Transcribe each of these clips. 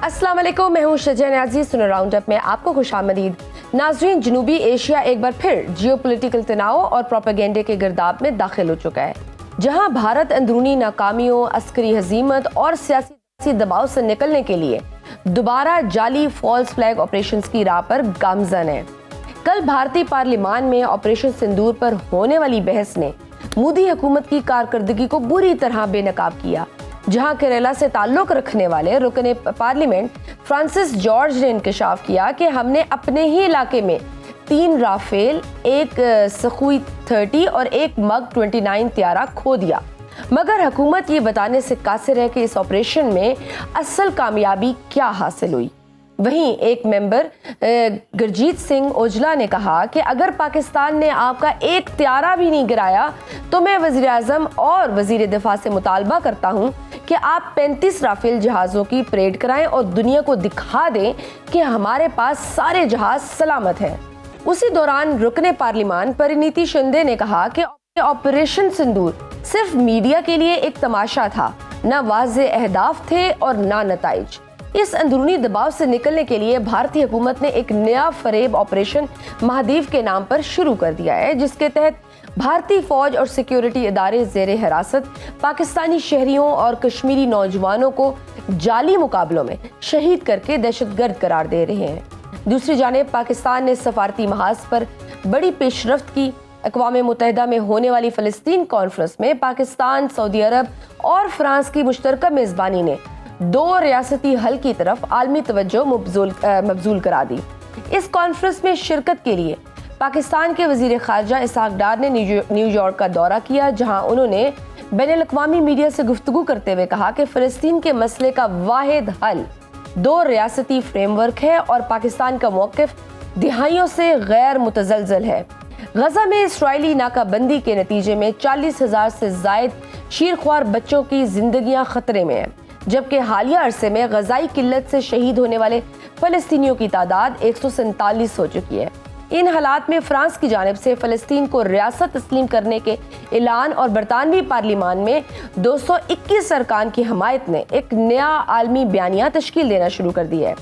अस्सलाम वालेकुम, मैं हूं शजन अजीज। सुनो राउंड अप में आपको खुशामदीद। नाजरीन, जनूबी एशिया एक बार फिर जियोपॉलिटिकल तनाव और प्रोपेगेंडे के गिरदाब में दाखिल हो चुका है, जहां भारत अंदरूनी नाकामियों, अस्करी हजीमत और सियासी दबाव से निकलने के लिए दोबारा जाली फॉल्स फ्लैग ऑपरेशन की राह पर गामजन है। कल भारतीय पार्लियामान में ऑपरेशन सिंदूर पर होने वाली बहस ने मोदी हुकूमत की कारकर्दगी को बुरी तरह बेनकाब किया, जहां केरला से ताल्लुक रखने वाले रुकने पार्लियामेंट फ्रांसिस जॉर्ज ने इंकशाफ किया कि हमने अपने ही इलाके में 3 राफेल, एक सखुई 30 और एक मग 29 त्यारा खो दिया, मगर हुकूमत ये बताने से कासिर है कि इस ऑपरेशन में असल कामयाबी क्या हासिल हुई। वहीं एक मेंबर गुरजीत सिंह ओजला ने कहा कि अगर पाकिस्तान ने आपका एक त्यारा भी नहीं गिराया तो मैं वजीर आजम और वजीर दिफा से मुतालबा करता हूं कि आप 35 राफेल जहाज़ों की परेड कराएं और दुनिया को दिखा दें कि हमारे पास सारे जहाज सलामत हैं। उसी दौरान रुकने पार्लियामान परिनीति शिंदे ने कहा कि ऑपरेशन सिंदूर सिर्फ मीडिया के लिए एक तमाशा था, न वाज़े अहदाफ थे और न नताइज। इस अंदरूनी दबाव से निकलने के लिए भारतीय हुकूमत ने एक नया फरेब ऑपरेशन महादीव के नाम पर शुरू कर दिया है, जिसके तहत भारतीय फौज और सिक्योरिटी इदारे ज़ेरे हिरासत पाकिस्तानी शहरियों और कश्मीरी नौजवानों को जाली मुकाबलों में शहीद करके दहशतगर्द करार दे रहे हैं। दूसरी जानिब पाकिस्तान ने सफारती महाज पर बड़ी पेशरफ्त की। अक़वाम मुत्तहिदा में होने वाली फ़लस्तीन कॉन्फ्रेंस में पाकिस्तान, सऊदी अरब और फ्रांस की मुश्तरका मेज़बानी ने 2 रियासती हल की तरफ आलमी तवज्जो मबजूल करा दी। इस कॉन्फ्रेंस में शिरकत के लिए पाकिस्तान के वजीर खारजा इसहाक डार ने न्यूयॉर्क का दौरा किया, जहां उन्होंने बैनुल-अक़वामी मीडिया से गुफ्तगू करते हुए कहा कि फ़लस्तीन के मसले का वाहिद हल 2 रियासती फ्रेमवर्क है और पाकिस्तान का मौक़िफ़ दिहाइयों से गैर मुतज़लज़ल है। गजा में इस्राइली नाकाबंदी के नतीजे में 40,000 से ज़ायद शीरख्वार बच्चों की जिंदगियां खतरे में हैं, जबकि हालिया अरसे में गजाई किल्लत से शहीद होने वाले फ़लस्तीनियों की तादाद 147 हो चुकी है। इन हालात में फ्रांस की जानिब से फ़लस्तीन को रियासत तस्लीम करने के ऐलान और बरतानवी पार्लियामान में 221 अरकान की हमायत ने एक नया आलमी बयानिया तश्कील देना शुरू कर दिया है,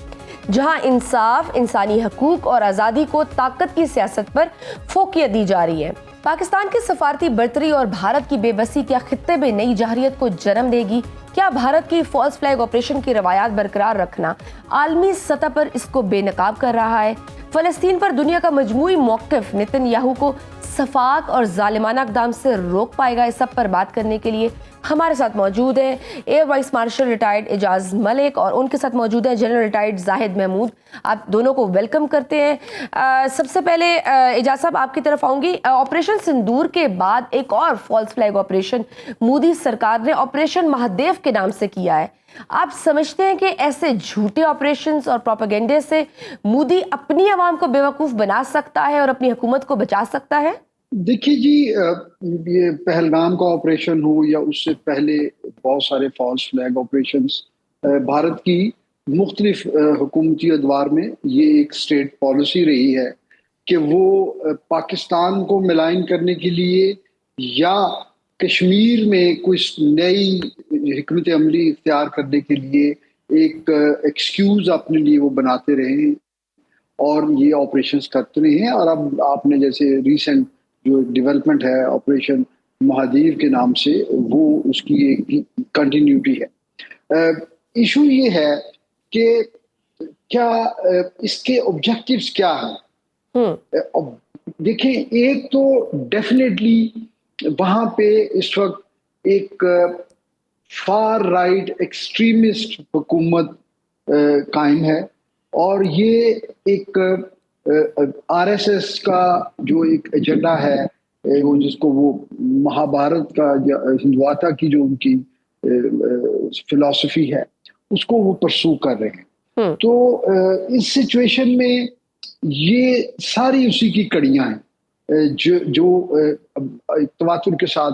जहां इंसाफ, इंसानी हकूक और आज़ादी को ताकत की सियासत पर फोकियत दी जा रही है। पाकिस्तान की सफारती बर्तरी और भारत की बेबसी क्या खित्ते में नई जहरियत को जन्म देगी? क्या भारत की फॉल्स फ्लैग ऑपरेशन की रवायात बरकरार रखना आलमी सतह पर इसको बेनकाब कर रहा है? फ़लस्तीन पर दुनिया का मजमूई मौक़िफ़ नेतन्याहू को सफाक और जालिमाना इक़दाम से रोक पाएगा? इस सब पर बात करने के लिए हमारे साथ मौजूद हैं air vice marshal retired Ejaz Malik और उनके साथ मौजूद है जनरल रिटायर्ड जाहिद महमूद। आप दोनों को वेलकम करते हैं। सबसे पहले एजाज साहब आपकी तरफ आऊँगी। ऑपरेशन सिंदूर के बाद एक और फॉल्स फ्लैग ऑपरेशन मोदी सरकार ने ऑपरेशन महादेव के नाम से किया है। आप समझते हैं कि ऐसे झूठे ऑपरेशंस और प्रोपेगेंडे से मोदी अपनी आवाम को बेवकूफ़ बना सकता है और अपनी हुकूमत को बचा सकता है? देखिए जी, ये पहलगाम का ऑपरेशन हो या उससे पहले बहुत सारे फॉल्स फ्लैग ऑपरेशंस भारत की मुख्तलिफ हुकूमती अदवार में ये एक स्टेट पॉलिसी रही है कि वो पाकिस्तान को मिलान करने के लिए या कश्मीर में कुछ नई हिकमत अमली इख्तियार करने के लिए एक एक्सक्यूज अपने लिए वो बनाते रहे और ये ऑपरेशंस करते रहे हैं। और अब आपने जैसे रिसेंट जो डेवलपमेंट है ऑपरेशन महादीव के नाम से, वो उसकी एक कंटिन्यूटी है। इशू ये है कि क्या इसके ऑब्जेक्टिव्स क्या हैं? देखिए, एक तो डेफिनेटली वहाँ पे इस वक्त एक फार राइट एक्सट्रीमिस्ट हुकूमत कायम है और ये एक आरएसएस का जो एक एजेंडा है, वो जिसको वो महाभारत का या हिंदुआता की जो उनकी फिलॉसफी है उसको वो परसू कर रहे हैं। तो इस सिचुएशन में ये सारी उसी की कड़ियां हैं जो तवातुर के साथ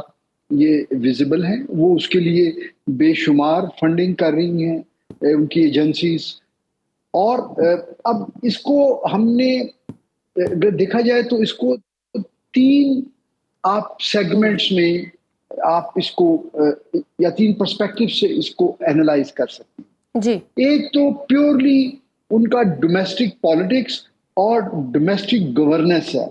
ये विजिबल हैं। वो उसके लिए बेशुमार फंडिंग कर रही हैं उनकी एजेंसीज। और अब इसको हमने अगर देखा जाए तो इसको 3 आप सेगमेंट्स में आप इसको या 3 पर्सपेक्टिव से इसको एनालाइज कर सकते हैं। जी। एक तो प्योरली उनका डोमेस्टिक पॉलिटिक्स और डोमेस्टिक गवर्नेंस है,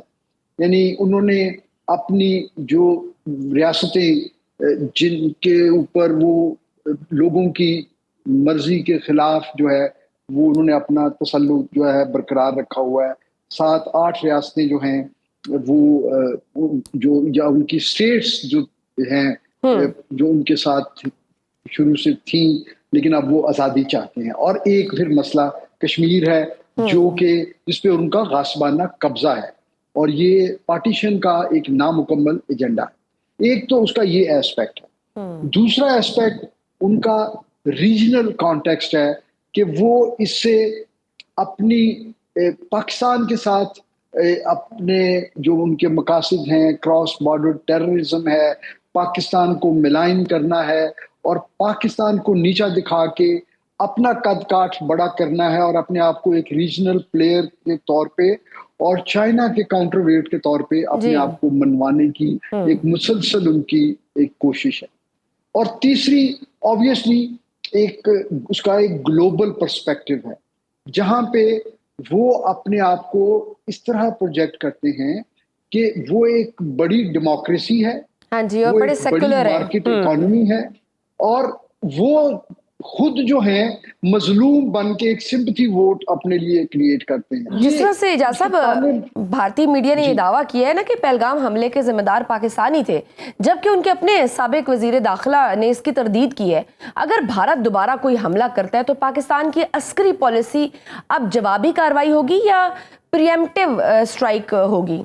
यानी उन्होंने अपनी जो रियासतें जिनके ऊपर वो लोगों की मर्जी के खिलाफ जो है वो उन्होंने अपना तसल्लुत जो है बरकरार रखा हुआ है। 7-8 रियासतें जो हैं जो या उनकी स्टेट्स जो हैं जो उनके साथ शुरू से थी, लेकिन अब वो आज़ादी चाहते हैं। और एक फिर मसला कश्मीर है जो कि जिस पे उनका गासबाना कब्जा है, और ये पार्टीशन का एक नामुकम्मल एजेंडा है। एक तो उसका ये एस्पेक्ट है। दूसरा एस्पेक्ट उनका रीजनल कॉन्टेक्स्ट है कि वो इससे अपनी पाकिस्तान के साथ अपने जो उनके मकासद हैं, क्रॉस बॉर्डर टेररिज्म है, पाकिस्तान को मिलाइन करना है और पाकिस्तान को नीचा दिखा के अपना कद काठ बड़ा करना है और अपने आप को एक रीजनल प्लेयर के तौर पे और चाइना के काउंटरवेट के तौर पे अपने आप को मनवाने की एक मुसलसल उनकी एक कोशिश है। और तीसरी ऑब्वियसली एक उसका एक ग्लोबल पर्सपेक्टिव है, जहां पे वो अपने आप को इस तरह प्रोजेक्ट करते हैं कि वो एक बड़ी डेमोक्रेसी है, हाँ जी, और वो बड़े एक बड़ी सेक्युलर है। मार्केट इकोनॉमी है, और वो खुद जो है मजलूम बन के एक सिंपैथी वोट अपने लिए क्रिएट करते हैं। जिस तरह से एजाज साहब भारतीय मीडिया ने ये दावा किया है ना कि पहलगाम हमले के जिम्मेदार पाकिस्तानी थे, जबकि उनके अपने साबिक वजीर दाखिला ने इसकी तरदीद की है। अगर भारत दोबारा कोई हमला करता है तो पाकिस्तान की अस्करी पॉलिसी अब जवाबी कार्रवाई होगी या प्रिएम्प्टिव स्ट्राइक होगी?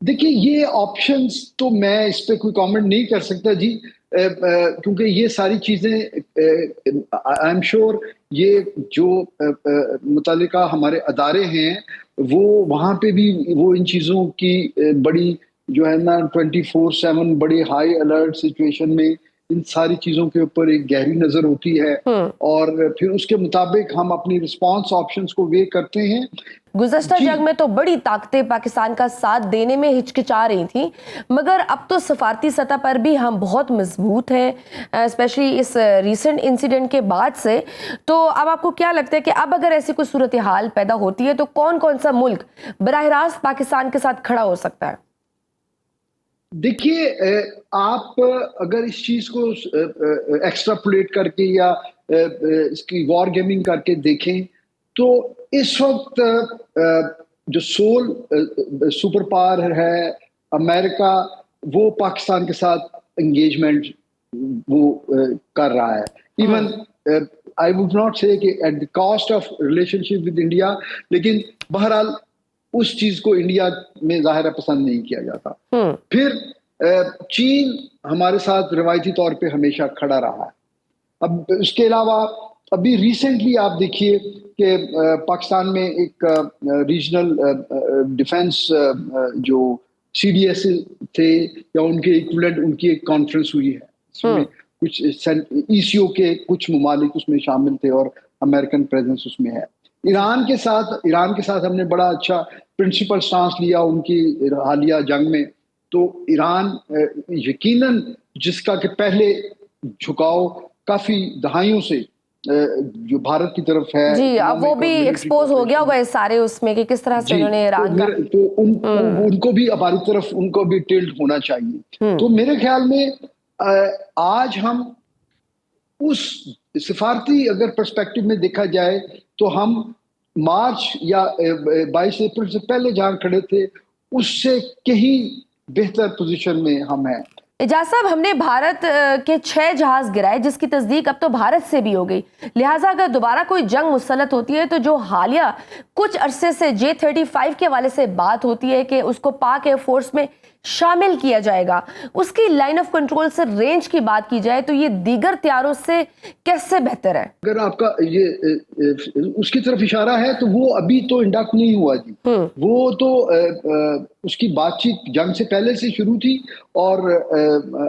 देखिए, ये ऑप्शंस तो मैं इस पे कोई कमेंट नहीं कर सकता जी, क्योंकि ये सारी चीजें आई एम श्योर ये जो मुतल्लिका हमारे अदारे हैं वो वहाँ पे भी वो इन चीज़ों की बड़ी जो है ना 24/7 बड़ी हाई अलर्ट सिचुएशन में इन सारी चीज़ों के ऊपर एक गहरी नज़र होती है, और फिर उसके मुताबिक हम अपनी रिस्पांस ऑप्शंस को वे करते हैं। गुज़श्ता जंग में तो बड़ी ताकतें पाकिस्तान का साथ देने में हिचकिचा रही थी, मगर अब तो सफारती सतह पर भी हम बहुत मजबूत हैं, स्पेशली इस रीसेंट इंसिडेंट के बाद से। तो अब आपको क्या लगता है कि अब अगर ऐसी कोई सूरत हाल पैदा होती है तो कौन कौन सा मुल्क बराह रास्त पाकिस्तान के साथ खड़ा हो सकता है? देखिए, आप अगर इस चीज को एक्स्ट्रापोलेट करके या इसकी वॉर गेमिंग करके देखें तो इस वक्त जो सोल सुपर पावर है अमेरिका, वो पाकिस्तान के साथ एंगेजमेंट वो कर रहा है। इवन आई वुड नॉट से कि at the cost of relationship with India, लेकिन बहरहाल उस चीज को इंडिया में जाहिर पसंद नहीं किया जाता। फिर चीन हमारे साथ रिवायती तौर पे हमेशा खड़ा रहा है। अब इसके अलावा अभी रिसेंटली आप देखिए कि पाकिस्तान में एक रीजनल डिफेंस जो CDS थे या उनके इक्विवेलेंट उनकी एक कॉन्फ्रेंस हुई है, इसमें कुछ ECO के कुछ ममालिक उसमें शामिल थे और अमेरिकन प्रेजेंस उसमें है। ईरान के साथ हमने बड़ा अच्छा प्रिंसिपल स्टांस लिया उनकी हालिया जंग में। तो ईरान यकीनन जिसका कि पहले झुकाव काफी दहाइयों से जो भारत की तरफ है जी, अब वो भी एक्सपोज हो गया होगा इस सारे उसमें कि किस तरह से उन्होंने ईरान का उनको भी हमारी तरफ उनको भी टिल्ट होना चाहिए। तो मेरे ख्याल में आज हम उस सिफारती अगर पर्सपेक्टिव में देखा जाए तो हम मार्च या 22 अप्रैल से पहले जहां खड़े थे उससे कहीं बेहतर पोजीशन में हम हैं। एजाज साहब, हमने भारत के 6 जहाज गिराए जिसकी तस्दीक अब तो भारत से भी हो गई। लिहाजा अगर दोबारा कोई जंग मुसल्लत होती है तो जो हालिया कुछ अरसे से J-35 के हवाले से बात होती है कि उसको पाक एयरफोर्स में शामिल किया जाएगा, उसकी लाइन ऑफ कंट्रोल से रेंज की बात की जाए तो ये दीगर तैयारों से कैसे बेहतर है? अगर आपका ये उसकी तरफ इशारा है तो वो अभी तो इंडक्ट नहीं हुआ जी। वो तो उसकी बातचीत जंग से पहले से शुरू थी और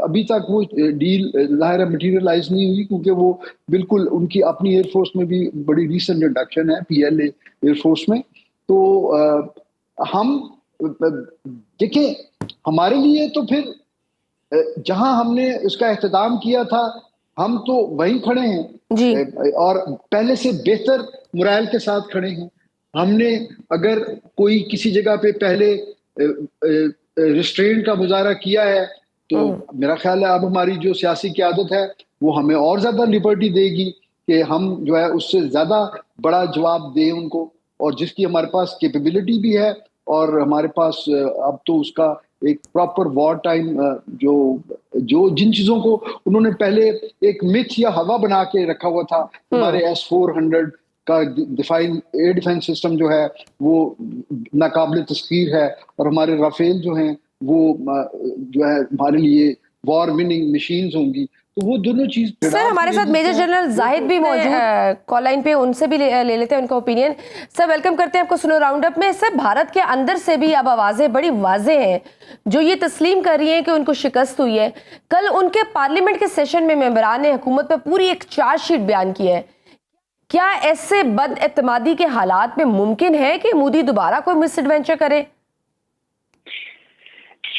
अभी तक वो डील ज़ाहिर मटीरियलाइज नहीं हुई, क्योंकि वो बिल्कुल उनकी अपनी एयरफोर्स में भी बड़ी रिसेंट इंडक्शन है PLA एयरफोर्स में। तो हम देखिए, हमारे लिए तो फिर जहां हमने उसका एहतमाम किया था हम तो वहीं खड़े जी। हैं और पहले से बेहतर मुराल के साथ खड़े हैं। हमने अगर कोई किसी जगह पे पहले रिस्ट्रेंट का मुजाहरा किया है तो मेरा ख्याल है अब हमारी जो सियासी क़यादत है वो हमें और ज्यादा लिबर्टी देगी कि हम जो है उससे ज्यादा बड़ा जवाब दें उनको, और जिसकी हमारे पास कैपेबिलिटी भी है और हमारे पास अब तो उसका एक प्रॉपर वॉर टाइम जो जो जिन चीजों को उन्होंने पहले एक मिथ या हवा बना के रखा हुआ था, हमारे S-400 का दिफाई एयर डिफेंस सिस्टम जो है वो नाकाबिल तस्खीर है, और हमारे राफेल जो हैं वो जो है हमारे लिए वॉर विनिंग मशीन्स होंगी। तो वो दोनों चीज सर हमारे साथ मेजर जनरल जाहिद भी मौजूद कॉल लाइन पे, उनसे भी ले लेते हैं उनका ओपिनियन। सर वेलकम करते हैं आपको सुनो राउंड अप में। सर भारत के अंदर से भी अब आवाजें बड़ी वाजे हैं जो ये तस्लीम कर रही हैं कि उनको शिकस्त हुई है। कल उनके पार्लियामेंट के सेशन में मेंबरान ने हुकूमत पर पूरी एक चार्जशीट बयान की है। क्या ऐसे बदएतमादी के हालात में मुमकिन है कि मोदी दोबारा कोई मिसएडवेंचर करे?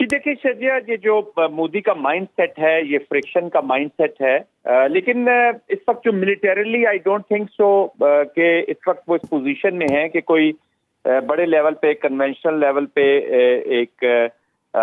देखिए शजिया, ये जो मोदी का माइंड सेट है ये फ्रिक्शन का माइंड सेट है, लेकिन इस वक्त जो militarily I don't think so कि इस वक्त वो इस पोजीशन में है कि कोई बड़े लेवल पे कन्वेंशनल लेवल पे एक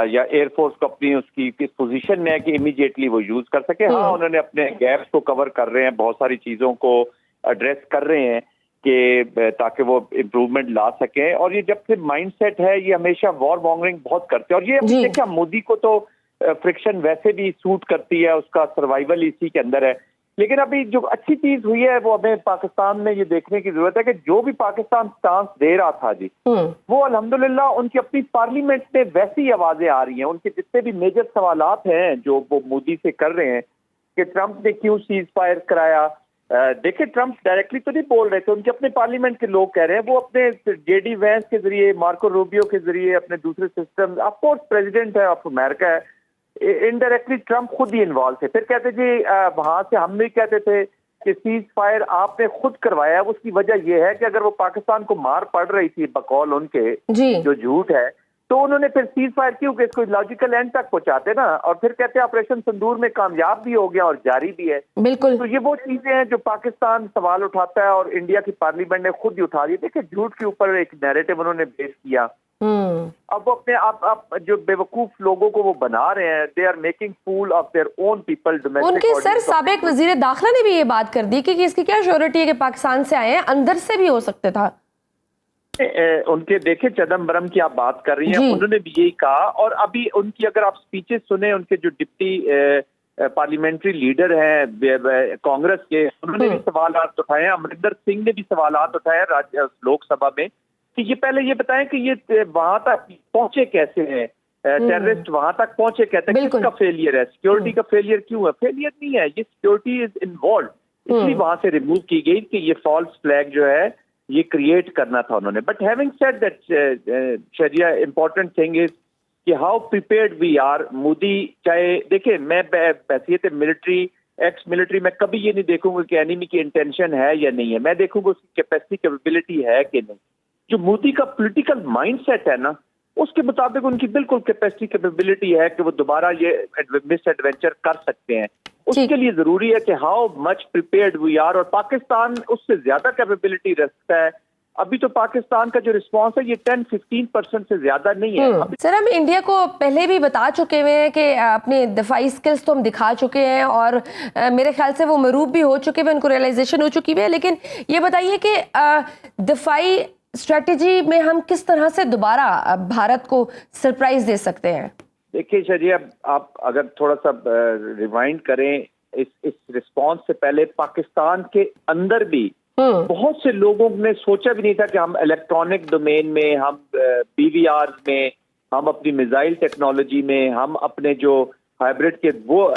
या एयरफोर्स को अपनी उसकी किस पोजीशन में है कि इमीडिएटली वो यूज कर सके। हाँ, उन्होंने अपने गैप्स को कवर कर रहे हैं, बहुत सारी चीजों को एड्रेस कर रहे हैं कि ताकि वो इम्प्रूवमेंट ला सकें। और ये जब से माइंडसेट है ये हमेशा वॉर मॉन्गरिंग बहुत करते हैं, और ये देखिए मोदी को तो फ्रिक्शन वैसे भी सूट करती है, उसका सर्वाइवल इसी के अंदर है। लेकिन अभी जो अच्छी चीज हुई है वो हमें पाकिस्तान में ये देखने की जरूरत है कि जो भी पाकिस्तान स्टांस दे रहा था जी वो अल्हम्दुलिल्लाह उनकी अपनी पार्लियामेंट में वैसी आवाजें आ रही हैं। उनके जितने भी मेजर सवालात हैं जो वो मोदी से कर रहे हैं कि ट्रंप ने क्यों सीज फायर कराया। देखिए ट्रंप डायरेक्टली तो नहीं बोल रहे थे, उनके अपने पार्लियामेंट के लोग कह रहे हैं, वो अपने जेडी वैंस के जरिए, मार्को रूबियो के जरिए, अपने दूसरे सिस्टम, ऑफ कोर्स प्रेसिडेंट है ऑफ अमेरिका है, इनडायरेक्टली ट्रंप खुद ही इन्वॉल्व थे। फिर कहते जी वहां से हम भी कहते थे कि सीज फायर आपने खुद करवाया। उसकी वजह यह है कि अगर वो पाकिस्तान को मार पड़ रही थी बकौल उनके जो झूठ है तो उन्होंने फिर सीज फायर क्यों कि इसको लॉजिकल एंड तक पहुंचाते ना, और फिर कहते हैं ऑपरेशन संदूर में कामयाब भी हो गया और जारी भी है। बिल्कुल। तो ये वो चीजें हैं जो पाकिस्तान सवाल उठाता है और इंडिया की पार्लियामेंट ने खुद ही उठा दी। देखिए झूठ के ऊपर एक नैरेटिव उन्होंने पेश किया। अब वो अपने आप जो बेवकूफ लोगों को वो बना रहे हैं, they are making fool of their own people. उनके सर साबिक वजीर दाखिला ने भी ये बात कर दी कि इसकी क्या श्योरिटी है कि पाकिस्तान से आए हैं, अंदर से भी हो सकते था। उनके देखे चिदम्बरम की आप बात कर रही हैं, उन्होंने भी यही कहा। और अभी उनकी अगर आप स्पीचेस सुने, उनके जो डिप्टी पार्लियामेंट्री लीडर हैं कांग्रेस के, उन्होंने भी सवालात उठाए हैं। अमरिंदर सिंह ने भी सवालात उठाए लोकसभा में कि ये पहले ये बताएं कि ये वहां तक पहुंचे कैसे हैं, टेररिस्ट वहां तक पहुंचे कहते हैं, किसका फेलियर है, सिक्योरिटी का फेलियर क्यों है? फेलियर नहीं है, ये सिक्योरिटी इज इन्वॉल्व, इसलिए वहां से रिमूव की गई कि ये फॉल्स फ्लैग जो है ये क्रिएट करना था उन्होंने। बट हैविंग सेड दैट शरिया, इंपॉर्टेंट थिंग इज कि how prepared we are. Modi चाहे देखिए, मैं हैसियत मिलिट्री एक्स मिलिट्री में कभी ये नहीं देखूंगा कि एनिमी की इंटेंशन है या नहीं है, मैं देखूंगा उसकी कैपेसिटी कैपेबिलिटी है कि नहीं। जो मोदी का पॉलिटिकल माइंडसेट है ना, उसके मुताबिक उनकी बिल्कुल कैपेसिटी कैपेबिलिटी है कि वो दोबारा ये मिस एडवेंचर कर सकते हैं। उसके लिए जरूरी है कि how much prepared we are, और पाकिस्तान उससे ज्यादा कैपेबिलिटी रखता है। अभी तो पाकिस्तान का जो रिस्पांस है ये 10-15% से ज्यादा नहीं है। सर हम इंडिया को पहले भी बता चुके हुए हैं कि अपनी दिफाई स्किल्स तो हम दिखा चुके हैं और मेरे ख्याल से वो मरूब भी हो चुके हैं, उनको रियलाइजेशन हो चुकी है। लेकिन ये बताइए कि दिफाई स्ट्रेटेजी में हम किस तरह से दोबारा भारत को सरप्राइज दे सकते हैं? देखिए शरिया, आप अगर थोड़ा सा रिवाइंड करें इस रिस्पांस से पहले, पाकिस्तान के अंदर भी बहुत से लोगों ने सोचा भी नहीं था कि हम इलेक्ट्रॉनिक डोमेन में, हम BVR में, हम अपनी मिसाइल टेक्नोलॉजी में, हम अपने जो हाइब्रिड के वो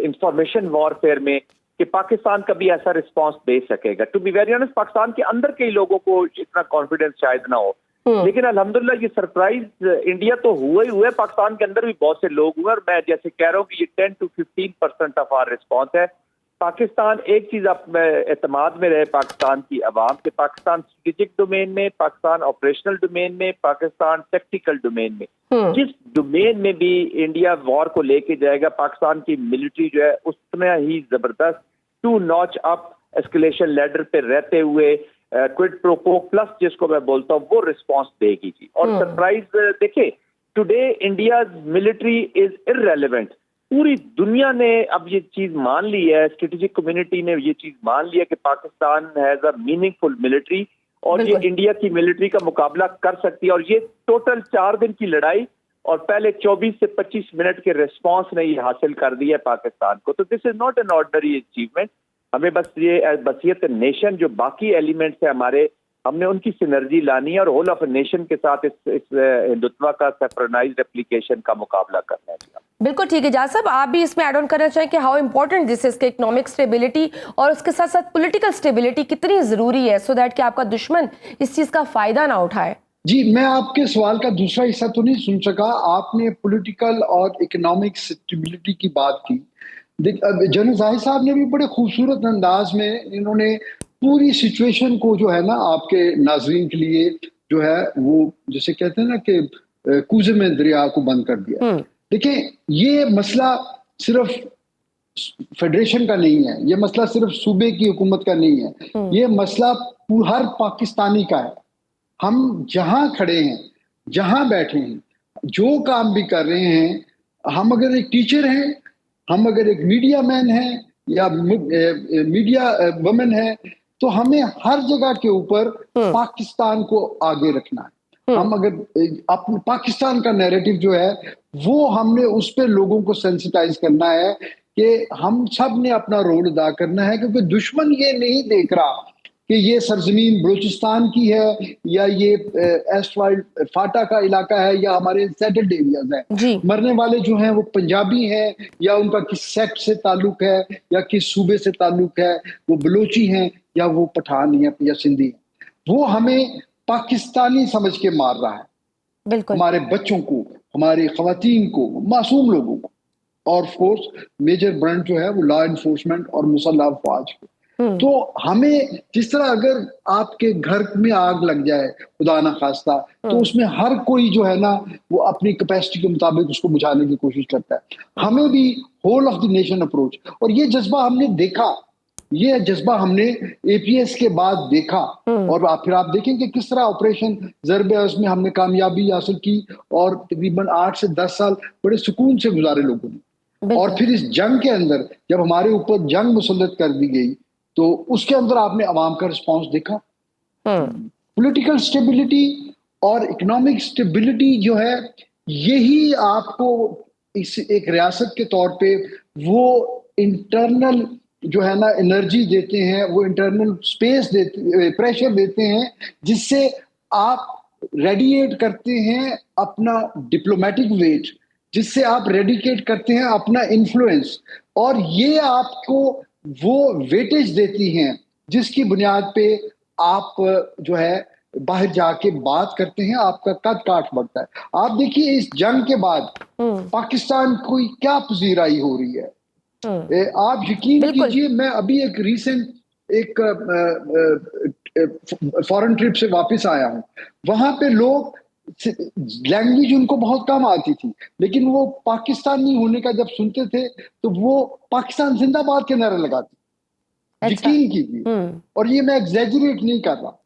इंफॉर्मेशन वॉरफेयर में, कि पाकिस्तान कभी ऐसा रिस्पांस दे सकेगा। To be very honest, Pakistan के अंदर कई लोगों को इतना कॉन्फिडेंस शायद ना हो, लेकिन अल्हम्दुलिल्लाह ये सरप्राइज इंडिया तो हुआ ही हुआ है, पाकिस्तान के अंदर भी बहुत से लोग हुए, और मैं जैसे कह रहा हूँ कि ये 10-15% ऑफ आवर रिस्पांस है। पाकिस्तान एक चीज अब एतमाद में रहे पाकिस्तान की अवाम के, पाकिस्तान स्ट्रेटेजिक डोमेन में, पाकिस्तान ऑपरेशनल डोमेन में, पाकिस्तान टेक्टिकल डोमेन में, जिस डोमेन में भी इंडिया वॉर को लेके जाएगा, पाकिस्तान की मिलिट्री जो है उतना ही जबरदस्त 2 नॉच अप एस्केलेशन लैडर पे रहते हुए क्विड प्रो को प्लस जिसको मैं बोलता हूँ वो रिस्पॉन्स देगी जी। और सरप्राइज देखिए, today India military is irrelevant. पूरी दुनिया ने अब ये चीज मान ली है, स्ट्रेटेजिक कम्युनिटी ने ये चीज मान लिया कि Pakistan has a meaningful military और ये इंडिया की मिलिट्री का मुकाबला कर सकती है। और ये टोटल 4 दिन की लड़ाई और पहले 24 से 25 मिनट के रिस्पांस ने ये हासिल कर दिया है पाकिस्तान को। तो this is not an ordinary achievement. हमें बस ये बसियत नेशन जो बाकी एलिमेंट्स है हमारे, हमने उनकी सिनर्जी लानी है और होल ऑफ नेशन के साथ इस हिंदुत्व का सेफरनाइज्ड एप्लीकेशन का मुकाबला करना है। बिल्कुल ठीक है। जाज साहब, आप भी इसमें ऐड ऑन करना चाहें कि how important this is, economic stability और उसके साथ साथ पॉलिटिकल स्टेबिलिटी कितनी जरूरी है सो दैट कि आपका दुश्मन इस चीज का फायदा ना उठाए। जी, मैं आपके सवाल का दूसरा हिस्सा तो नहीं सुन सका। आपने पॉलिटिकल और इकोनॉमिक स्टेबिलिटी की बात की। जनरल जाहिर साहब ने भी बड़े खूबसूरत अंदाज में इन्होंने पूरी सिचुएशन को जो है ना आपके नाजरीन के लिए जो है वो जैसे कहते हैं ना कि कूजे में दरिया को बंद कर दिया। देखिए, ये मसला सिर्फ फेडरेशन का नहीं है, ये मसला सिर्फ सूबे की हुकूमत का नहीं है, ये मसला हर पाकिस्तानी का है। हम जहां खड़े हैं, जहां बैठे हैं, जो काम भी कर रहे हैं, हम अगर एक टीचर हैं, हम अगर एक मीडिया मैन है या मीडिया वुमेन है, तो हमें हर जगह के ऊपर पाकिस्तान को आगे रखना है। हम अगर अपने पाकिस्तान का नैरेटिव जो है वो हमने उस पर लोगों को सेंसिटाइज करना है कि हम सब ने अपना रोल अदा करना है, क्योंकि दुश्मन ये नहीं देख रहा कि ये सरजमीन बलूचिस्तान की है या ये एस्टवाइल फाटा का इलाका है या हमारे सेटल्ड एरियाज है। मरने वाले जो हैं वो पंजाबी हैं या उनका किस सेक्ट से ताल्लुक है या किस सूबे से ताल्लुक है, वो बलोची हैं या वो पठान या सिंधी हैं। वो हमें पाकिस्तानी समझ के मार रहा है, बिल्कुल, हमारे बच्चों को, हमारी खवातीन को, मासूम लोगों को। और ऑफ कोर्स मेजर ब्रांड जो है वो लॉ एनफोर्समेंट और मुसल्लह अफवाज को। तो हमें जिस तरह अगर आपके घर में आग लग जाए खुदा ना खास्ता, तो उसमें हर कोई जो है ना वो अपनी कैपेसिटी के मुताबिक उसको बुझाने की कोशिश करता है। हमें भी whole of the nation approach, और ये जज्बा हमने देखा, ये जज्बा हमने एपीएस के बाद देखा। और फिर आप देखेंगे किस तरह ऑपरेशन ज़र्ब-ए-अज़्म में हमने कामयाबी हासिल की और तकरीबन 8 से 10 साल बड़े सुकून से गुजारे लोगों ने। और फिर इस जंग के अंदर जब हमारे ऊपर जंग मुसल्लत कर दी गई तो उसके अंदर आपने अवाम का रिस्पांस देखा। पॉलिटिकल स्टेबिलिटी और इकोनॉमिक स्टेबिलिटी जो है, यही आपको इस एक रियासत के तौर पे वो इंटरनल जो है ना एनर्जी देते हैं, वो इंटरनल स्पेस देते, प्रेशर देते हैं, जिससे आप रेडिएट करते हैं अपना डिप्लोमेटिक वेट, जिससे आप रेडिकेट करते हैं अपना इन्फ्लुएंस, और ये आपको वो वेटेज देती हैं जिसकी बुनियाद पे आप जो है बाहर जाके बात करते हैं, आपका कद काठ बढ़ता है। आप देखिए इस जंग के बाद पाकिस्तान को क्या पजीराई हो रही है। आप यकीन कीजिए, मैं अभी एक रीसेंट एक फॉरेन ट्रिप से वापस आया हूं, वहां पे लोग लैंग्वेज उनको बहुत कम आती थी, लेकिन वो पाकिस्तानी होने का जब सुनते थे तो वो पाकिस्तान जिंदाबाद के नारे लगाते। यकीन कीजिए, और ये मैं एग्जैजरेट नहीं कर रहा।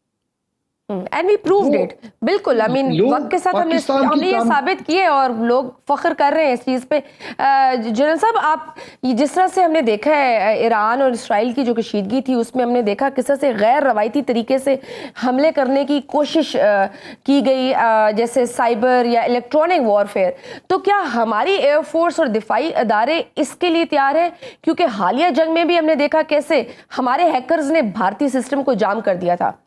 And we proved it. बिल्कुल, आई मीन वक्त के साथ हमने ये साबित किए और लोग फख्र कर रहे हैं इस चीज़ पे। जनरल साहब, आप जिस तरह से हमने देखा है ईरान और इसराइल की जो कशीदगी थी, उसमें हमने देखा किस तरह से गैर रवायती तरीके से हमले करने की कोशिश की गई, जैसे साइबर या इलेक्ट्रॉनिक वॉरफेयर। तो क्या हमारी एयरफोर्स और दिफाई अदारे इसके लिए तैयार हैं? क्योंकि हालिया जंग में भी हमने देखा कैसे हमारे हैकर्स ने भारतीय सिस्टम को जाम कर दिया था।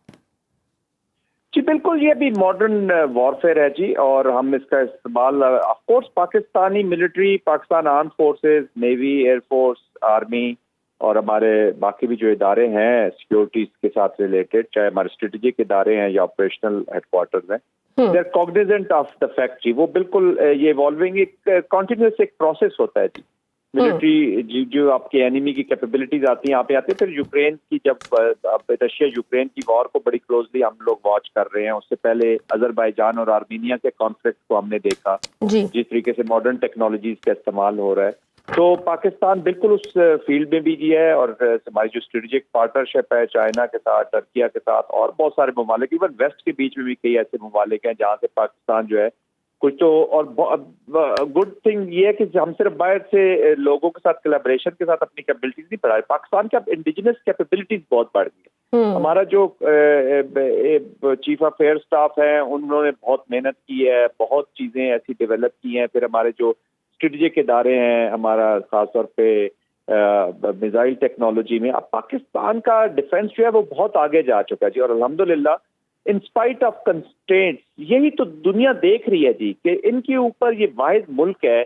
जी बिल्कुल, ये भी मॉडर्न वॉरफेयर है जी, और हम इसका इस्तेमाल of course Pakistani military, Pakistan arm forces, navy, air force, army और हमारे बाकी भी जो इदारे हैं सिक्योरिटी के साथ रिलेटेड, चाहे हमारे स्ट्रेटेजिक इदारे हैं या ऑपरेशनल हेडक्वार्टर्स हैं, they are cognizant of the fact जी। वो बिल्कुल ये इवॉल्विंग एक कॉन्टिन्यूस एक प्रोसेस होता है जी। मिलिट्री जो आपके एनिमी की कैपेबिलिटीज आती हैं यहाँ पे आते हैं। फिर यूक्रेन की जब रशिया यूक्रेन की वॉर को बड़ी क्लोजली हम लोग वॉच कर रहे हैं। उससे पहले अजरबैजान और आर्मीनिया के कॉन्फ्लिक्ट को हमने देखा, जिस तरीके से मॉडर्न टेक्नोलॉजीज का इस्तेमाल हो रहा है। तो पाकिस्तान बिल्कुल उस फील्ड में भी जी है, और हमारी जो स्ट्रेटेजिक पार्टनरशिप है चाइना के साथ, टर्किया के साथ और बहुत सारे ममालिक, इवन वेस्ट के बीच में भी कई ऐसे ममालिक हैं जहाँ से पाकिस्तान जो है कुछ तो। और गुड थिंग ये है कि हम सिर्फ बाहर से लोगों के साथ कोलैबोरेशन के साथ अपनी कैपेबिलिटीज नहीं बढ़ा रहे, पाकिस्तान की अब इंडिजिनस कैपेबिलिटीज बहुत बढ़ गई है। हमारा जो चीफ ऑफ एयर स्टाफ है उन्होंने बहुत मेहनत की है, बहुत चीजें ऐसी डेवलप की हैं। फिर हमारे जो स्ट्रेटेजिक इदारे हैं, हमारा खासतौर पे मिसाइल टेक्नोलॉजी में अब पाकिस्तान का डिफेंस जो है वो बहुत आगे जा चुका है जी। और अल्हम्दुलिल्लाह इन स्पाइट ऑफ कंस्ट्रेंट्स, यही तो दुनिया देख रही है जी कि इनके ऊपर ये वाहिद मुल्क है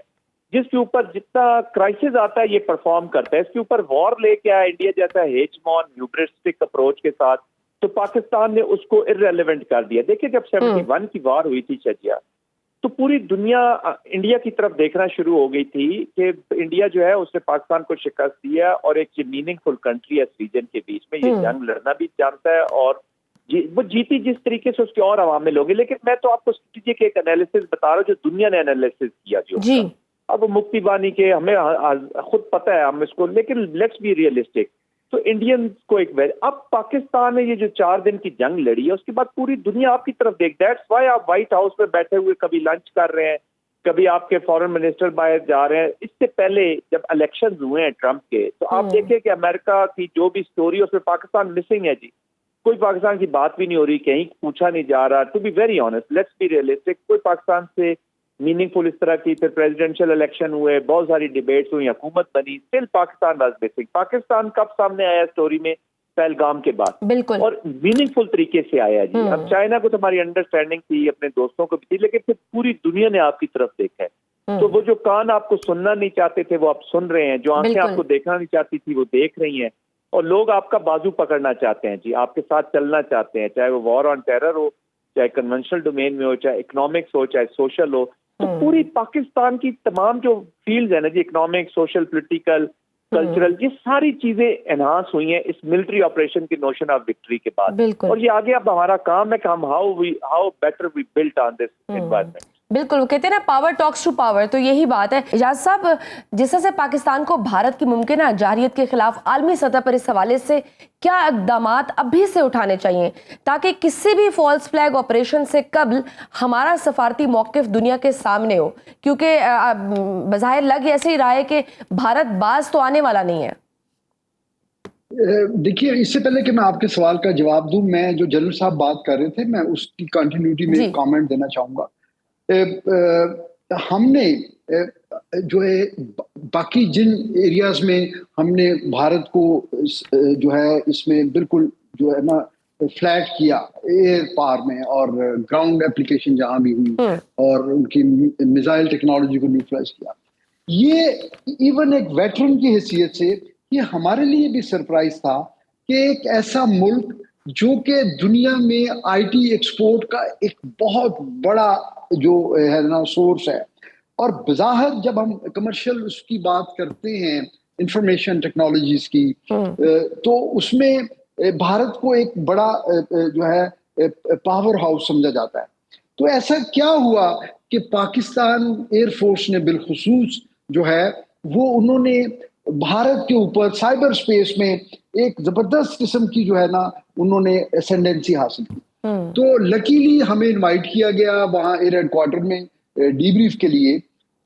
जिसके ऊपर जितना क्राइसिस आता है ये परफॉर्म करता है। इसके ऊपर वॉर लेके आया इंडिया जैसा हेजमॉन ह्यूब्रिस्टिक अप्रोच के साथ, तो पाकिस्तान ने उसको इररेलेवेंट कर दिया। देखिए जब 71 की वॉर हुई थी शजिया, तो पूरी दुनिया इंडिया की तरफ देखना शुरू हो गई थी कि इंडिया जो है उसने पाकिस्तान को शिकस्त दिया और एक मीनिंगफुल कंट्री है इस रीजन के बीच में, ये जंग लड़ना भी जानता है और वो जीती जिस तरीके से उसके और अवामिल होंगे। लेकिन मैं तो आपको स्ट्रेटेजिक एक एनालिसिस बता रहा हूँ जो दुनिया ने एनालिसिस किया जी। अब मुक्ति बानी के हमें खुद पता है हम इसको, लेकिन लेट्स बी रियलिस्टिक। तो इंडियन को एक अब पाकिस्तान ने ये जो 4 दिन की जंग लड़ी है उसके बाद पूरी दुनिया आपकी तरफ देख, दैट्स व्हाई आप व्हाइट हाउस में बैठे हुए कभी लंच कर रहे हैं, कभी आपके फॉरेन मिनिस्टर बाहर जा रहे हैं। इससे पहले जब इलेक्शन हुए हैं ट्रंप के, तो आप देखें कि अमेरिका की जो भी स्टोरी उसमें पाकिस्तान मिसिंग है जी। कोई पाकिस्तान की बात भी नहीं हो रही, कहीं पूछा नहीं जा रहा। To be very honest, let's be realistic, कोई पाकिस्तान से मीनिंगफुल इस तरह की, फिर प्रेसिडेंशियल इलेक्शन हुए, बहुत सारी डिबेट्स हुई, हुकूमत बनी, still Pakistan was missing. Pakistan कब सामने आया स्टोरी में? पहलगाम के बाद, बिल्कुल, और मीनिंगफुल तरीके से आया जी। अब चाइना को तो हमारी अंडरस्टैंडिंग थी, अपने दोस्तों को भी थी, लेकिन फिर पूरी दुनिया ने आपकी तरफ देखा है। तो वो जो कान आपको सुनना नहीं चाहते थे वो आप सुन रहे हैं, जो आंखें आपको देखना नहीं चाहती थी वो देख रही हैं, और लोग आपका बाजू पकड़ना चाहते हैं जी, आपके साथ चलना चाहते हैं, चाहे वो वॉर ऑन टेरर हो, चाहे कन्वेंशनल डोमेन में हो, चाहे इकोनॉमिक्स हो, चाहे सोशल हो। तो पूरी पाकिस्तान की तमाम जो फील्ड है ना जी, इकोनॉमिक, सोशल, पॉलिटिकल, कल्चरल, ये सारी चीजें एनहांस हुई हैं इस मिलिट्री ऑपरेशन की नोशन ऑफ विक्ट्री के बाद। और ये आगे अब हमारा काम है कि हम how better we build on this environment. बिल्कुल, वो कहते हैं ना पावर टॉक्स टू पावर, तो यही बात है। इजाज साहब, जिस तरह से पाकिस्तान को भारत की मुमकिन जारियत के खिलाफ आलमी सतह पर इस हवाले से क्या इक़दाम अभी से उठाने चाहिए ताकि किसी भी फॉल्स फ्लैग ऑपरेशन से कबल हमारा सफारती मौक़िफ़ दुनिया के सामने हो? क्योंकि बज़ाहिर लग ऐसे ही रहा है कि भारत बाज तो आने वाला नहीं है। देखिए, इससे पहले कि मैं आपके सवाल का जवाब दूं, मैं जो जनरल साहब बात कर रहे थे मैं उसकी कंटिन्यूटी में कमेंट देना चाहूँगा। हमने जो है बाकी जिन एरियाज में हमने भारत को जो है इसमें बिल्कुल जो है ना फ्लैग किया, एयर पार में और ग्राउंड एप्लीकेशन जहां भी हुई और उनकी मिसाइल टेक्नोलॉजी को न्यूट्रलाइज किया, ये इवन एक वेटरन की हैसियत से ये हमारे लिए भी सरप्राइज था कि एक ऐसा मुल्क जो कि दुनिया में आईटी एक्सपोर्ट का एक बहुत बड़ा जो है ना सोर्स है, और बज़ाहिर जब हम कमर्शियल उसकी बात करते हैं इंफॉर्मेशन टेक्नोलॉजीज की, तो उसमें भारत को एक बड़ा जो है पावर हाउस समझा जाता है। तो ऐसा क्या हुआ कि पाकिस्तान एयरफोर्स ने बिलखुसूस जो है वो उन्होंने भारत के ऊपर साइबर स्पेस में एक जबरदस्त किस्म की जो है ना उन्होंने एसेंडेंसी हासिल की। तो लकीली हमें इनवाइट किया गया वहाँ एयर हेडक्वार्टर में डीब्रीफ के लिए।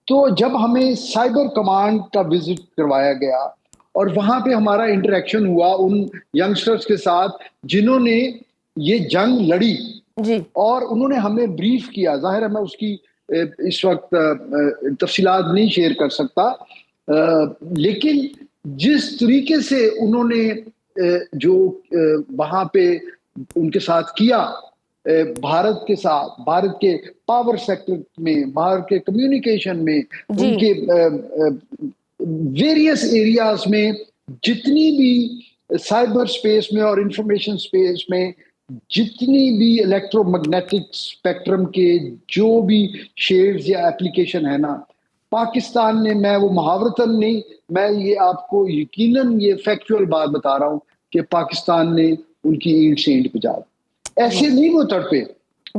तो जब हमें साइबर कमांड का विजिट करवाया गया और वहाँ पे हमारा इंटरेक्शन हुआ उन यंगस्टर्स के साथ जिन्होंने ये जंग लड़ी जी, और उन्होंने हमें ब्रीफ किया। जाहिर है मैं उसकी इस वक्त तफसीलात नहीं शेयर कर सकता, लेकिन जिस तरीके से उन्होंने जो वहाँ पे उनके साथ किया, भारत के साथ, भारत के पावर सेक्टर में, भारत के कम्युनिकेशन में, उनके वेरियस एरियाज में जितनी भी साइबर स्पेस में और इंफॉर्मेशन स्पेस में जितनी भी इलेक्ट्रोमैग्नेटिक स्पेक्ट्रम के जो भी शेड्स या एप्लीकेशन है ना, पाकिस्तान ने, मैं वो मुहावरतन नहीं, मैं ये आपको यकीनन ये फैक्चुअल बात बता रहा हूँ कि पाकिस्तान ने उनकी ईंट से ईंट बजा दी। ऐसे नहीं वो तड़पे,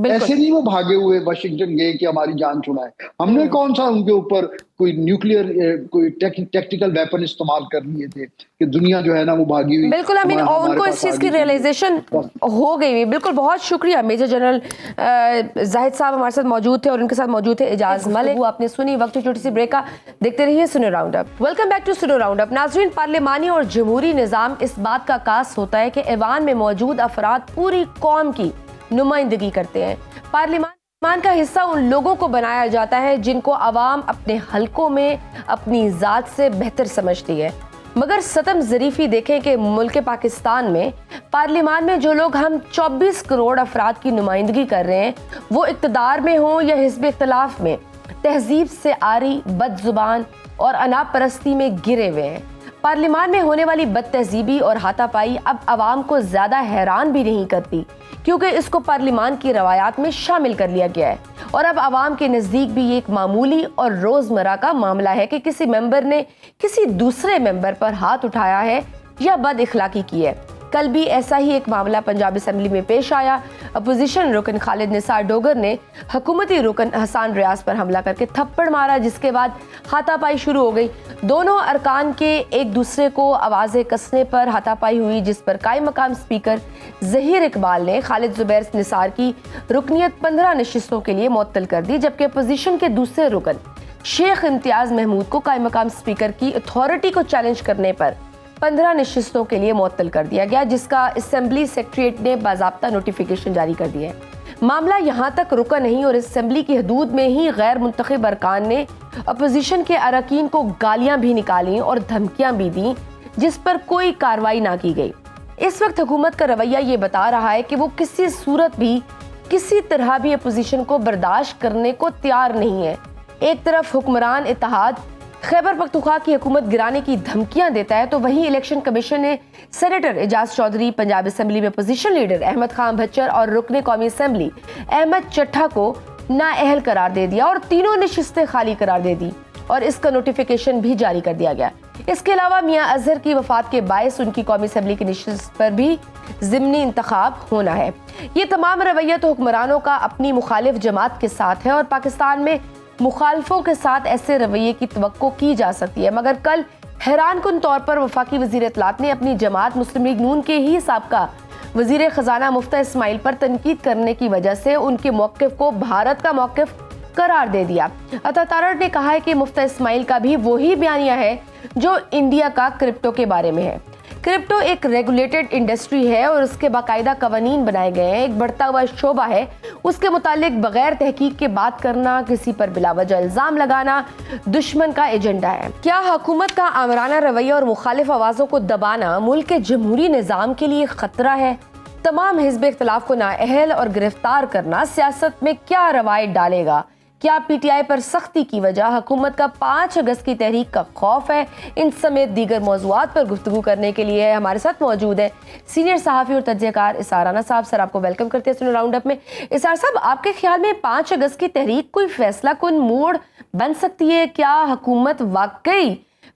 ऐसे नहीं वो भागे हुए वाशिंगटन गए कि हमारी जान छुड़ाए। हमने कौन सा उनके ऊपर कोई न्यूक्लियर कोई टैक्टिकल वेपन इस्तेमाल कर लिए थे कि दुनिया जो है ना वो भागी हुई। बिल्कुल, आई मीन उनको इस चीज़ की रियलाइजेशन हो गई हुई। बिल्कुल, बहुत शुक्रिया। मेजर जनरल जाहिद साहब हमारे साथ मौजूद थे और उनके साथ मौजूद थे एजाज मलिक। वो आपने सुनी। वक्त छोटी सी ब्रेक का, देखते रहिए Suno round up. Welcome back to Suno round up. नाज़रीन, पार्लिमानी और जमहूरी निज़ाम इस बात का कास होता है कि ऐवान में मौजूद अफराद पूरी कौम की नुमाइंदगी करते हैं। पार्लिमान का हिस्सा उन लोगों को बनाया जाता है जिनको अवाम अपने हलकों में अपनी ज़ात से बेहतर समझती है। मगर सतम ज़रीफ़ी देखें कि मुल्क पाकिस्तान में पार्लिमान में जो लोग हम 24 करोड़ अफराद की नुमाइंदगी कर रहे हैं, वो इक़्तिदार में हों या हिज़्ब इख्तिलाफ में, तहजीब से आरी, बदजुबान और अनाप परस्ती में गिरे हुए हैं। पार्लिमान में होने वाली बदतहजीबी और हाथापाई अब आवाम को ज़्यादा हैरान भी नहीं करती, क्योंकि इसको पार्लिमान की रवायात में शामिल कर लिया गया है और अब आवाम के नज़दीक भी ये एक मामूली और रोज़मर्रा का मामला है कि किसी मेंबर ने किसी दूसरे मेंबर पर हाथ उठाया है या बद इखलाकी की है। कल भी ऐसा ही एक मामला पंजाब असम्बली में पेश आया। अपोजिशन रुकन खालिद निसार डोगर ने हुकूमती रुकन हसन रियाज पर हमला करके थप्पड़ मारा, जिसके बाद हाथापाई शुरू हो गई। दोनों अरकान के एक दूसरे को आवाज़ें कसने पर हाथापाई हुई, जिस पर कायम मकाम स्पीकर ज़हीर इकबाल ने खालिद जुबैर निसार की रुकनियत 15 नशिस्तों के लिए मुअत्तल कर दी, जबकि अपोजिशन के दूसरे रुकन शेख इम्तियाज़ महमूद को कायम मकाम स्पीकर की अथॉरिटी को चैलेंज करने पर 15 नशिस्तों के लिए मुअत्तल कर दिया गया, जिसका असेंबली सेक्रेटरीट ने बाज़ाब्ता नोटिफिकेशन जारी कर दिया है। मामला यहाँ तक रुका नहीं और असेंबली की हदूद में ही गैर मुंतखब अरकान ने अपोजिशन के अरकान को गालियाँ भी निकाली और धमकियाँ भी दी, जिस पर कोई कार्रवाई ना की गई। इस वक्त हुकूमत का रवैया ये बता रहा है कि वो किसी सूरत भी, किसी तरह भी अपोजिशन को बर्दाश्त करने को तैयार नहीं है। एक तरफ हुक्मरान इत्तेहाद खैबर पख्तूनख्वा की हुकूमत गिराने की धमकियां देता है, तो वहीं इलेक्शन कमीशन ने सेनेटर एजाज चौधरी, पंजाब असम्बली में अपोजिशन लीडर अहमद खान भच्चर और रुकने कौमी असम्बली अहमद चट्ठा को नाअहल करार दे दिया और तीनों नशिस्तें खाली करार दे दी और इसका नोटिफिकेशन भी जारी कर दिया गया। इसके अलावा मियां अजहर की वफात के बायस उनकी कौमी असम्बली की नशिस्त पर भी ज़िमनी इंतखाब होना है। ये तमाम रवैया तो हुक्मरानों का अपनी मुखालिफ जमात के साथ है और पाकिस्तान में मुखालफों के साथ ऐसे रवैये की तवक्को की जा सकती है। मगर कल हैरान कुन तौर पर वफाकी वज़ीर इत्तलात ने अपनी जमात मुस्लिम लीग नून के ही साबका वज़ीर ख़जाना मुफ्ती इस्माइल पर तनकीद करने की वजह से उनके मौक़िफ़ को भारत का मौक़िफ़ करार दे दिया। अता तारड़ ने कहा है कि मुफ्ती इस्माइल का भी वही बयानिया है जो इंडिया का क्रिप्टो के बारे में है। क्रिप्टो एक रेगुलेटेड इंडस्ट्री है और उसके बाकायदा कवानीन बनाए गए हैं। एक बढ़ता हुआ शोबा है, उसके मुतालिक बगैर तहकीक के बात करना, किसी पर बिलावजह इल्ज़ाम लगाना दुश्मन का एजेंडा है। क्या हुकूमत का आमराना रवैया और मुखालिफ आवाज़ों को दबाना मुल्क के जमहूरी निज़ाम के लिए खतरा है? तमाम हिज़्ब इख्तिलाफ को नाअहल और गिरफ्तार करना सियासत में क्या रवायत डालेगा? क्या पीटीआई पर सख्ती की वजह हुकूमत का 5 अगस्त की तहरीक का खौफ है? इन समेत दीगर मौज़ूआत पर गुफ्तगू करने के लिए हमारे साथ मौजूद है सीनियर सहाफ़ी और तज्ज़ियाकार इसार राना साहब। सर, आपको वेलकम करते हैं राउंड अप में। इसार साहब, आपके ख्याल में 5 अगस्त की तहरीक कोई फैसला कुन मोड़ बन सकती है? क्या हुकूमत वाकई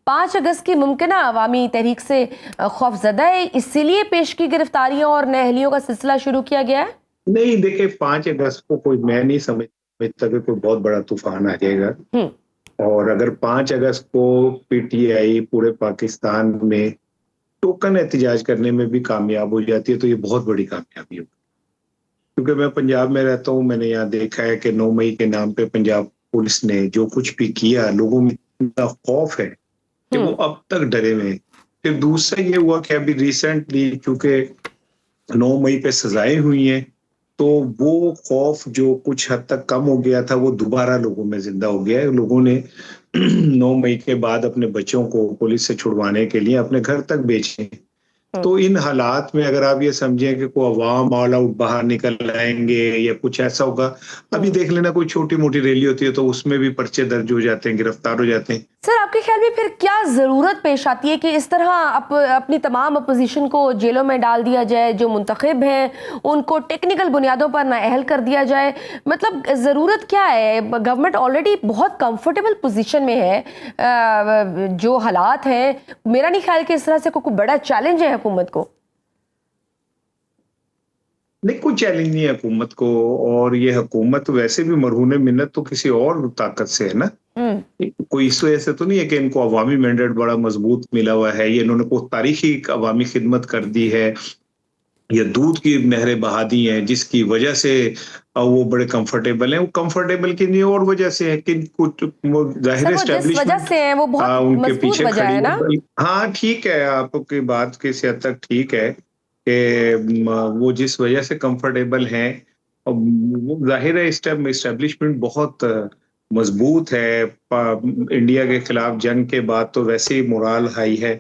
5 अगस्त की मुमकिन अवामी तहरीक से खौफजदा है, इसीलिए पेश की गिरफ्तारियों और नाअहलियों का सिलसिला शुरू किया गया है? नहीं, देखिए 5 अगस्त को कोई, मैं नहीं समझता कोई बहुत बड़ा तूफान आ जाएगा। और अगर 5 अगस्त को पीटीआई पूरे पाकिस्तान में टोकन एहतजाज करने में भी कामयाब हो जाती है तो ये बहुत बड़ी कामयाबी होगी। क्योंकि मैं पंजाब में रहता हूँ, मैंने यहाँ देखा है कि 9 मई के नाम पे पंजाब पुलिस ने जो कुछ भी किया, लोगों में इतना खौफ है कि वो अब तक डरे हुए। फिर दूसरा ये हुआ कि अभी रिसेंटली चूंकि 9 मई पे सजाएं हुई हैं, तो वो खौफ जो कुछ हद तक कम हो गया था वो दोबारा लोगों में जिंदा हो गया है। लोगों ने 9 मई के बाद अपने बच्चों को पुलिस से छुड़वाने के लिए अपने घर तक भेजे। तो इन हालात में अगर आप ये समझें कि कोई अवाम ऑल आउट बाहर निकल आएंगे या कुछ ऐसा होगा, अभी देख लेना कोई छोटी मोटी रैली होती है तो उसमें भी पर्चे दर्ज हो जाते हैं, गिरफ्तार हो जाते हैं। सर, आपके ख्याल में फिर क्या जरूरत पेश आती है कि इस तरह अपनी तमाम अपोजिशन को जेलों में डाल दिया जाए, जो मुंतखब हैं उनको टेक्निकल बुनियादों पर नाअहल कर दिया जाए? मतलब जरूरत क्या है? गवर्नमेंट ऑलरेडी बहुत कंफर्टेबल पोजीशन में है, जो हालात हैं मेरा नहीं ख्याल कि इस तरह से कोई बड़ा चैलेंज है हुकूमत को। नहीं, कोई चैलेंज नहीं है हुकूमत को, और ये हुकूमत वैसे भी मरहून मिन्नत तो किसी और ताकत से है ना। कोई इस वजह से तो नहीं है कि इनको अवामी मैंडेट बड़ा मजबूत मिला हुआ है, ये इन्होंने कोई तारीखी अवामी खिदमत कर दी है, ये दूध की नहरें बहा दी हैं जिसकी वजह से वो बड़े कंफर्टेबल हैं। वो कंफर्टेबल की नहीं और वजह से है कि कुछ जाहिर वजह से है, वो बहुत उनके मजबूत पीछे वजह है ना। हाँ ठीक है, आपकी बात किसी हद तक ठीक है कि वो जिस वजह से कंफर्टेबल हैं, वो जाहिर है इस्टेब्लिशमेंट बहुत मजबूत है। इंडिया के खिलाफ जंग के बाद तो वैसे ही मोराल हाई है,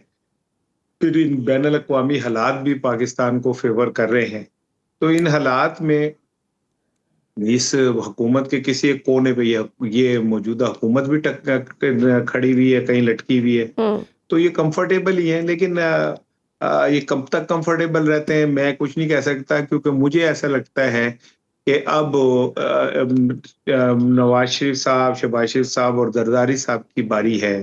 फिर इन बैनुल अक़वामी हालात भी पाकिस्तान को फेवर कर रहे हैं। तो इन हालात में इस हुकूमत के किसी एक कोने पे ये मौजूदा हुकूमत भी खड़ी हुई है, कहीं लटकी हुई है, तो ये कंफर्टेबल ही है। लेकिन ये कब तक कंफर्टेबल रहते हैं मैं कुछ नहीं कह सकता, क्योंकि मुझे ऐसा लगता है कि अब नवाज शरीफ साहब, शहबाज शरीफ साहब और जरदारी साहब की बारी है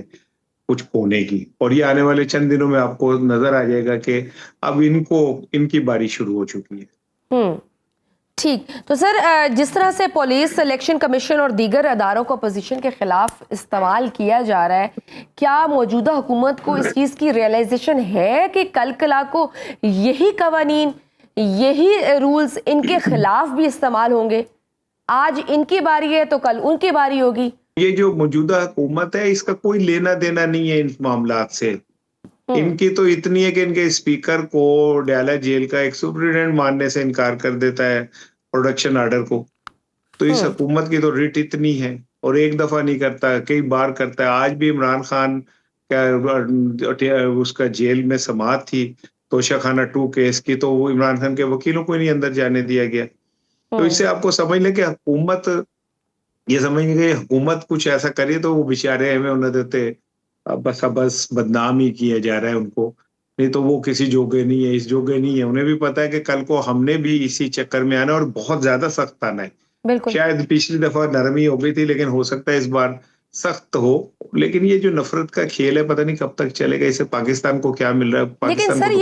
कुछ होने की, और ये आने वाले चंद दिनों में आपको नजर आ जाएगा कि अब इनकी बारी शुरू हो चुकी है। ठीक, तो सर जिस तरह से पुलिस, इलेक्शन कमीशन और दीगर अदारों को अपोजिशन के खिलाफ इस्तेमाल किया जा रहा है, क्या मौजूदा हुकूमत को इस चीज़ की रियलाइजेशन है कि कल कला को यही कवानीन, यही रूल्स इनके खिलाफ भी इस्तेमाल होंगे? आज इनकी बारी है तो कल उनकी बारी होगी। ये जो मौजूदा हुकूमत है इसका कोई लेना देना नहीं है इन मामलात से। इनकी तो इतनी है कि इनके स्पीकर को डयाला जेल का एक सुपरिटेंडेंट मानने से इनकार कर देता है प्रोडक्शन आर्डर को। तो इस हुकूमत की तो रिट इतनी है, और एक दफा नहीं करता, कई बार करता है। आज भी इमरान खान का उसका जेल में समाअत थी तोशाखाना 2 केस की, तो वो इमरान खान के वकीलों को नहीं अंदर जाने दिया गया। तो इससे आपको समझ लें कि हुकूमत, ये समझेंगे कि हुकूमत कुछ ऐसा करे तो वो बेचारे हमें उन्हें देते, बस बदनाम ही किया जा रहा है उनको, नहीं तो वो किसी जोगे नहीं है, इस जोगे नहीं है। उन्हें भी पता है कि कल को हमने भी इसी चक्कर में आना, और बहुत ज्यादा सख्त आना है। शायद पिछली दफा नरमी हो गई थी, लेकिन हो सकता है इस बार सख्त हो। लेकिन ये जो नफरत का खेल है पता नहीं कब तक चलेगा, इससे पाकिस्तान को क्या मिल रहा है। लेकिन सर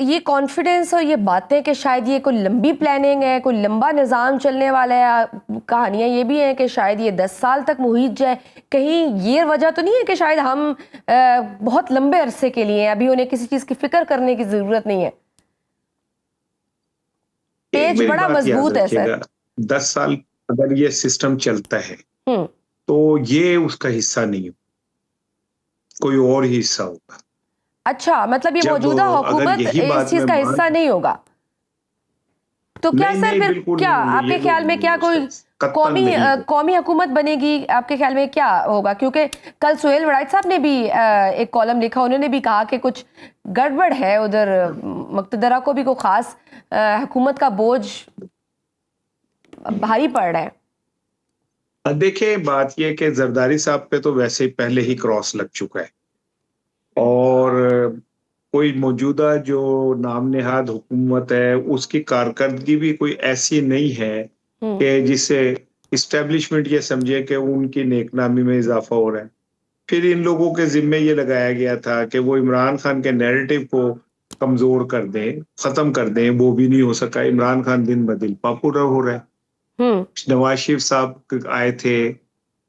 ये कॉन्फिडेंस और ये बातें कि शायद ये कोई लंबी प्लानिंग है, कोई लंबा निज़ाम चलने वाला है, कहानियां ये भी हैं कि शायद ये 10 साल तक मुहित जाए, कहीं ये वजह तो नहीं है कि शायद हम बहुत लंबे अरसे के लिए अभी उन्हें किसी चीज की फिक्र करने की जरूरत नहीं है? पेज बड़ा मजबूत है सर। 10 साल अगर ये सिस्टम चलता है तो ये उसका हिस्सा नहीं हो, कोई और ही हिस्सा होगा। अच्छा, मतलब ये मौजूदा हुकूमत इस चीज का हिस्सा नहीं होगा? तो क्या सर फिर क्या आपके ख्याल में क्या कोई कौमी हुकूमत बनेगी? आपके ख्याल में क्या होगा? क्योंकि कल सुहेल वड़ाइच साहब ने भी एक कॉलम लिखा, उन्होंने भी कहा कि कुछ गड़बड़ है उधर, मुक्तदरा को भी कोई खास हुकूमत का बोझ भारी पड़ रहा है। देखिए, बात यह कि जरदारी साहब पे तो वैसे ही पहले ही क्रॉस लग चुका है, और कोई मौजूदा जो नाम नेहाद हुकूमत है उसकी कारकर्दगी भी कोई ऐसी नहीं है कि जिससे इस्टेब्लिशमेंट ये समझे कि उनकी नेकनामी में इजाफा हो रहा है। फिर इन लोगों के जिम्मे ये लगाया गया था कि वो इमरान खान के नैरेटिव को कमजोर कर दें, खत्म कर दें, वो भी नहीं हो सका। इमरान खान दिन ब दिन पॉपुलर हो रहा है। नवाज शरीफ साहब आए थे,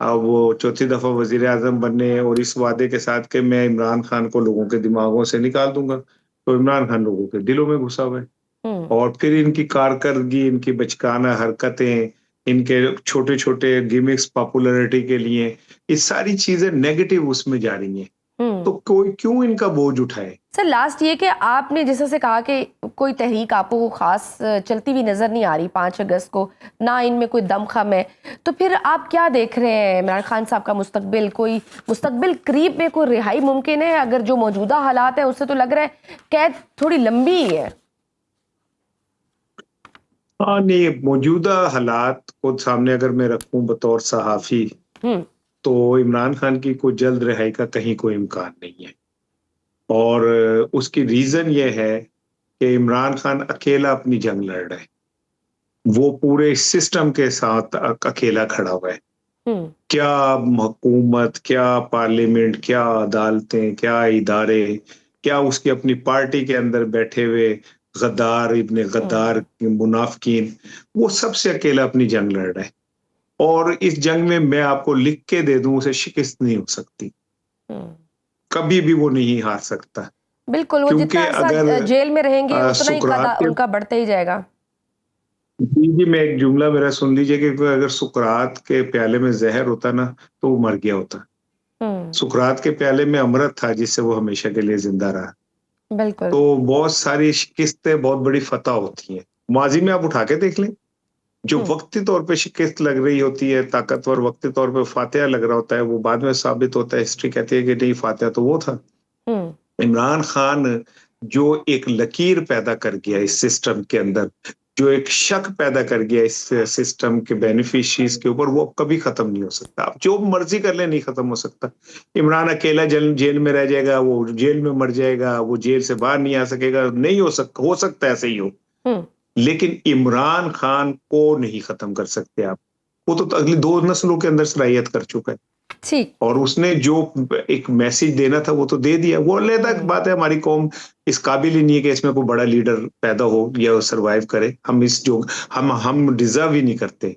वो चौथी दफा वजीर आजम बनने, और इस वादे के साथ कि मैं इमरान खान को लोगों के दिमागों से निकाल दूंगा, तो इमरान खान लोगों के दिलों में घुसा हुआ है। और फिर इनकी कारकर्दगी, इनकी बचकाना हरकतें, इनके छोटे छोटे गिमिक्स पॉपुलैरिटी के लिए, ये सारी चीजें नेगेटिव उसमें जा रही हैं। तो कोई क्यों इनका बोझ उठाए? सर लास्ट ये कि आपने जैसे से कहा कि कोई तहरीक आपको खास चलती हुई नजर नहीं आ रही 5 अगस्त को, ना इनमें कोई दमखम है, तो फिर आप क्या देख रहे हैं इमरान खान साहब का मुस्तकबिल? कोई मुस्तकबिल करीब में कोई रिहाई मुमकिन है? अगर जो मौजूदा हालात है उससे तो लग रहा है कैद थोड़ी लंबी ही है। हाँ नहीं, मौजूदा हालात को सामने अगर मैं रखूं बतौर सहाफी, तो इमरान खान की कोई जल्द रिहाई का कहीं कोई इम्कान नहीं है। और उसकी रीजन ये है कि इमरान खान अकेला अपनी जंग लड़ रहा है, वो पूरे सिस्टम के साथ अकेला खड़ा हुआ है। क्या हुकूमत, क्या पार्लियामेंट, क्या अदालतें, क्या इदारे, क्या उसकी अपनी पार्टी के अंदर बैठे हुए गद्दार, इब्ने गद्दार, मुनाफिकीन, वो सबसे अकेला अपनी जंग लड़ रहा है। और इस जंग में मैं आपको लिख के दे दूं, उसे शिकस्त नहीं हो सकती, कभी भी वो नहीं हार सकता। बिल्कुल, वो जितना अरसा जेल में रहेंगे उतना ही कदा उनका बढ़ते ही जाएगा। जी मैं एक जुमला मेरा सुन लीजिए कि अगर सुकरात के प्याले में जहर होता ना तो वो मर गया होता। सुकरात के प्याले में अमृत था जिससे वो हमेशा के लिए जिंदा रहा। बिल्कुल। तो बहुत सारी शिकस्तें बहुत बड़ी फतह होती हैं। माजी में आप उठा के देख लें, जो वक्ती तौर पे शिकस्त लग रही होती है, ताकतवर वक्ती तौर पे फातिहा लग रहा होता है, वो बाद में साबित होता है, हिस्ट्री कहती है कि नहीं फातिहा तो वो था। इमरान खान जो एक लकीर पैदा कर गया इस सिस्टम के अंदर, जो एक शक पैदा कर गया इस सिस्टम के बेनिफिशियरीज के ऊपर, वो कभी खत्म नहीं हो सकता। आप जो मर्जी कर ले नहीं खत्म हो सकता। इमरान अकेला जेल में रह जाएगा, वो जेल में मर जाएगा, वो जेल से बाहर नहीं आ सकेगा, नहीं हो सकता ऐसे ही हो, लेकिन इमरान खान को नहीं खत्म कर सकते आप। वो तो अगली 2 नस्लों के अंदर सलाहियत कर चुका है, और उसने जो एक मैसेज देना था वो तो दे दिया। वो अलग बात है, हमारी कौम इस काबिल ही नहीं है कि इसमें कोई बड़ा लीडर पैदा हो या सरवाइव करे। हम डिजर्व ही नहीं करते,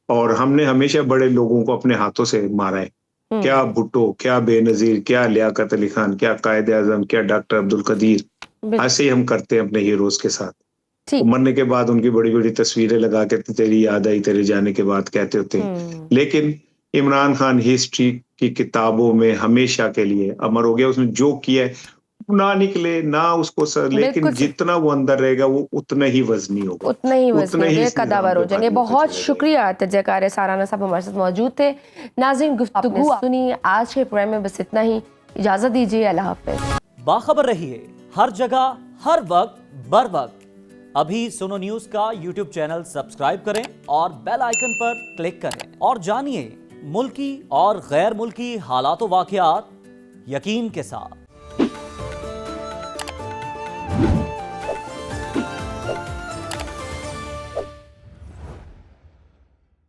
और हमने हमेशा बड़े लोगों को अपने हाथों से मारा है। क्या भुट्टो, क्या बेनजीर, क्या लियाकत अली खान, क्या कायदे आजम, क्या डॉक्टर अब्दुल कदीर, ऐसे ही हम करते हैं अपने हीरोज के साथ। मरने के बाद उनकी बड़ी बड़ी तस्वीरें लगा के तेरी याद आई तेरे जाने के बाद कहते होते हैं, लेकिन इमरान खान हिस्ट्री की किताबों में हमेशा के लिए अमर हो गया। उसने जो किया ना निकले ना उसको लेकिन जितना वो अंदर रहेगा वो उतना ही वजनी होगा, उतना ही वजनी कदावर हो जाएंगे। बहुत शुक्रिया तजकार साराना साहब हमारे साथ मौजूद थे। नाज़रीन गुफ्तगू सुनी आज के प्रोग्राम में बस इतना ही, इजाजत दीजिए, अल्लाह हाफ़िज़। बाखबर रहिए हर जगह हर वक्त बर वक्त। अभी सुनो न्यूज का यूट्यूब चैनल सब्सक्राइब करें और बेल आइकन पर क्लिक करें और जानिए मुल्की और गैर मुल्की हालात व वाक़यात यकीन के साथ।